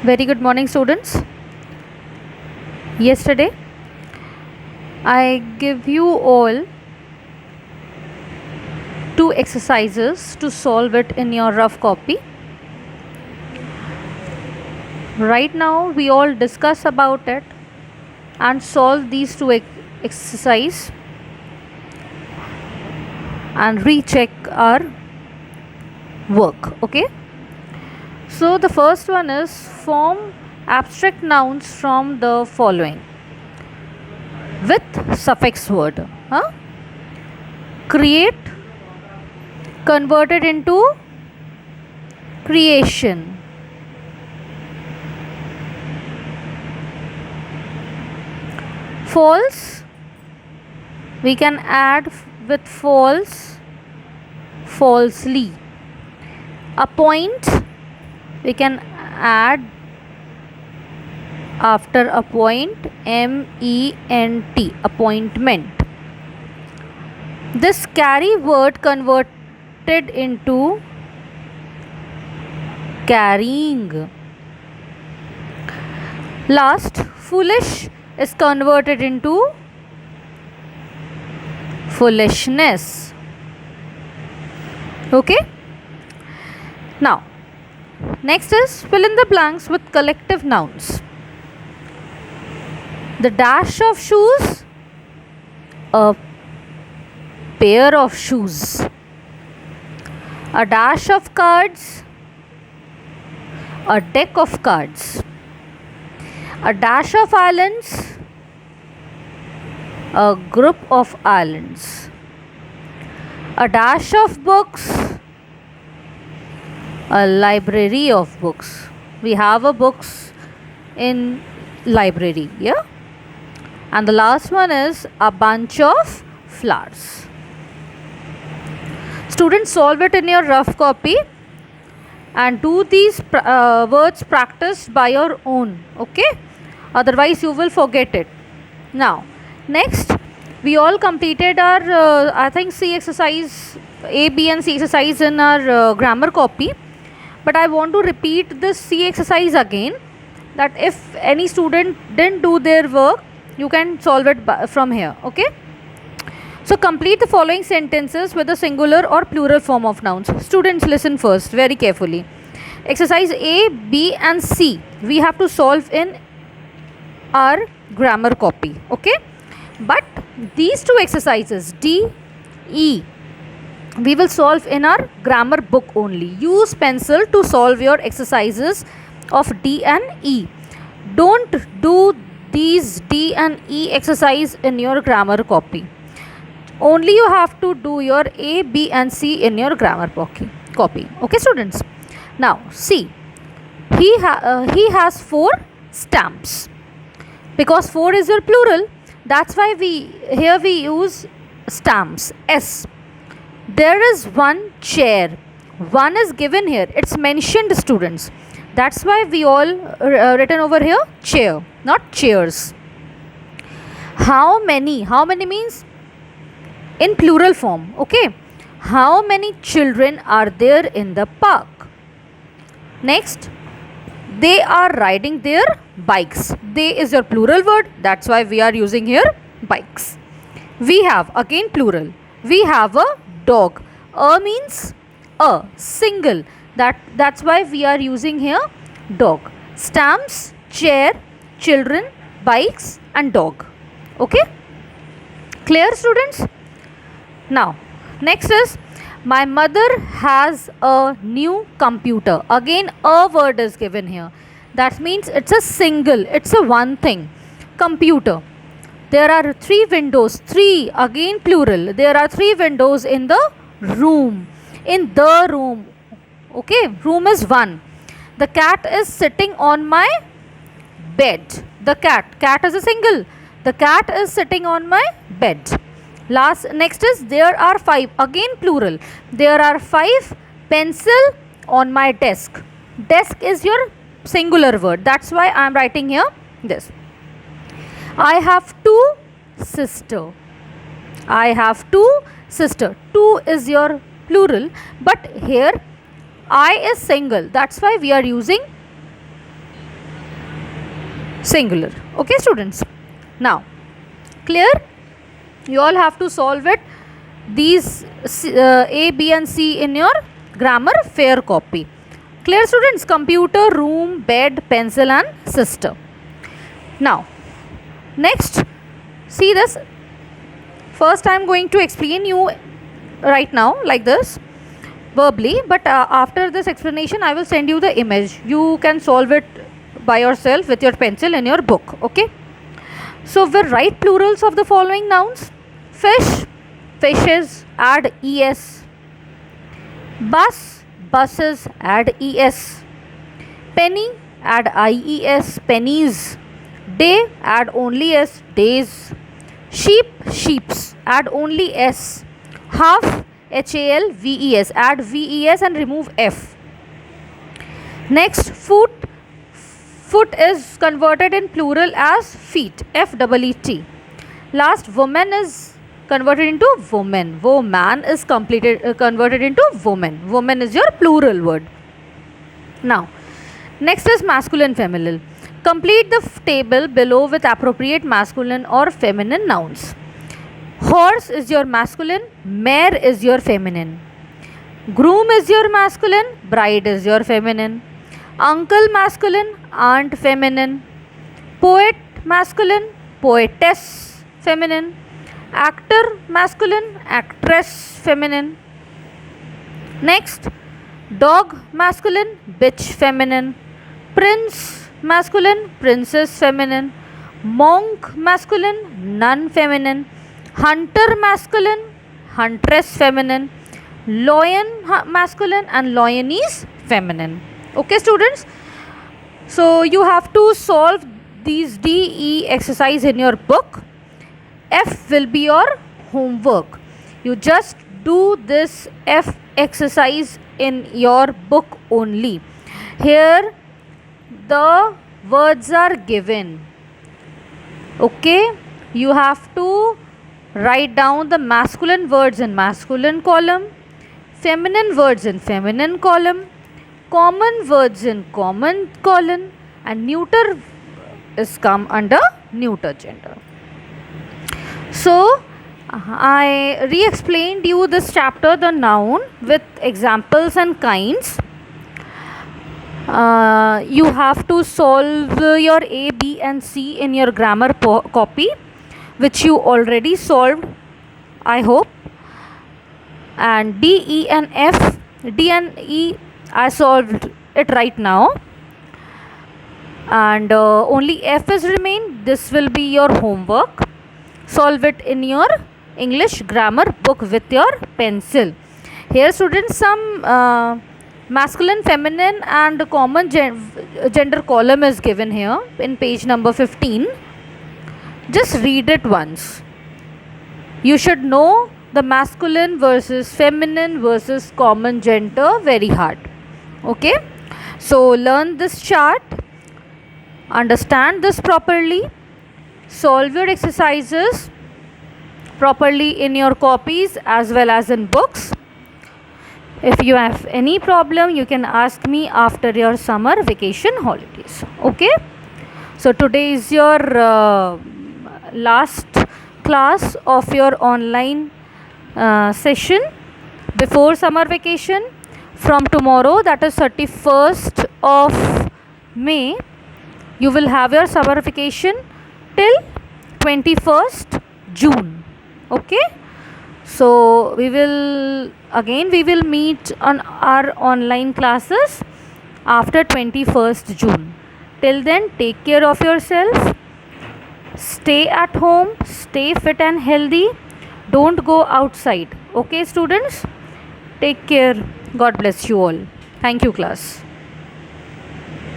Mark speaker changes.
Speaker 1: Very good morning, students. Yesterday, I give you all two exercises to solve it in your rough copy. Right now, we all discuss about it and solve these two exercises and recheck our work. Okay. So the first one is form abstract nouns from the following with suffix word. Create, converted into creation. False, we can add with false, falsely. Appoint, we can add after appoint, MENT, appointment. This carry word converted into carrying. Last, foolish is converted into foolishness. Okay. Now, next is fill in the blanks with collective nouns. The dash of shoes, a pair of shoes. A dash of cards, a deck of cards. A dash of islands, a group of islands. A dash of books, a library of books. We have a books in library, yeah? And the last one is a bunch of flowers. Students, solve it in your rough copy and do these words practiced by your own, okay? Otherwise you will forget it. Now, next, we all completed our I think C exercise, A, B and C exercise in our grammar copy. But I want to repeat this C exercise again, that if any student didn't do their work, you can solve it from here, okay? So complete the following sentences with a singular or plural form of nouns. Students, listen first very carefully. Exercise A, B and C we have to solve in our grammar copy, okay? But these two exercises D, E, we will solve in our grammar book only. Use pencil to solve your exercises of D and E. Don't do these D and E exercise in your grammar copy. Only you have to do your A, B and C in your grammar copy. Okay, students? Now, see, he has 4 stamps. Because 4 is your plural, that's why we use stamps, S. There is 1 chair. 1 is given here. It's mentioned, students. That's why we all written over here chair, not chairs. How many? How many means in plural form. Okay. How many children are there in the park? Next, they are riding their bikes. They is your plural word. That's why we are using here bikes. We have again plural. We have a dog. A means a, single. That's why we are using here dog. Stamps, chair, children, bikes and dog. Okay? Clear, students? Now, next is my mother has a new computer. Again, a word is given here. That means it's a single, it's a one thing. Computer. There are 3 windows. 3, again plural. There are 3 windows in the room. In the room. Okay, room is 1. The cat is sitting on my bed. The cat is a single. The cat is sitting on my bed. Next is there are 5, again plural. There are 5 pencil on my desk. Desk is your singular word. That's why I am writing here this. I have 2 sister. I have 2 sister. 2 is your plural, but here I is single. That's why we are using singular. Okay students, now clear? You all have to solve it, these A, B and C in your grammar fair copy. Clear students? Computer, room, bed, pencil and sister. Now next, see this. First I am going to explain you right now like this verbally, but after this explanation I will send you the image. You can solve it by yourself with your pencil in your book. Okay, so we'll write plurals of the following nouns. Fish, fishes, add es. Bus, buses, add es. Penny, add ies, pennies. Day, add only s, days. Sheep, sheeps, add only s. Half, halves, add ves and remove f. Next, foot, foot is converted in plural as feet, feet. Last, woman is converted into woman. Woman is converted into woman. Woman is your plural word. Now, next is masculine, feminine. Complete the table below with appropriate masculine or feminine nouns. Horse is your masculine, mare is your feminine. Groom is your masculine, bride is your feminine. Uncle masculine, aunt feminine. Poet masculine, poetess feminine. Actor masculine, actress feminine. Next, dog masculine, bitch feminine. Prince masculine, princess feminine. Monk masculine, nun feminine. Hunter masculine, huntress feminine. Lion masculine and lioness feminine. Okay students, so you have to solve these DE exercise in your book. F will be your homework. You just do this F exercise in your book only. Here the words are given. Okay, you have to write down the masculine words in masculine column, feminine words in feminine column, common words in common column, and neuter is come under neuter gender. So I re-explained you this chapter, the noun, with examples and kinds. You have to solve your A, B and C in your grammar copy, which you already solved, I hope. And D, E and F, D and E, I solved it right now. And only F is remain. This will be your homework. Solve it in your English grammar book with your pencil. Here students, some masculine, feminine and common gender column is given here in page number 15. Just read it once. You should know the masculine versus feminine versus common gender very hard. Okay, so learn this chart, understand this properly, solve your exercises properly in your copies as well as in books. If you have any problem, you can ask me after your summer vacation holidays. Okay, so today is your last class of your online session before summer vacation. From tomorrow, that is 31st of May, you will have your summer vacation till 21st June. Okay, so we will meet on our online classes after 21st June. Till then, take care of yourself, stay at home, stay fit and healthy, don't go outside. Okay students, take care. God bless you all. Thank you class.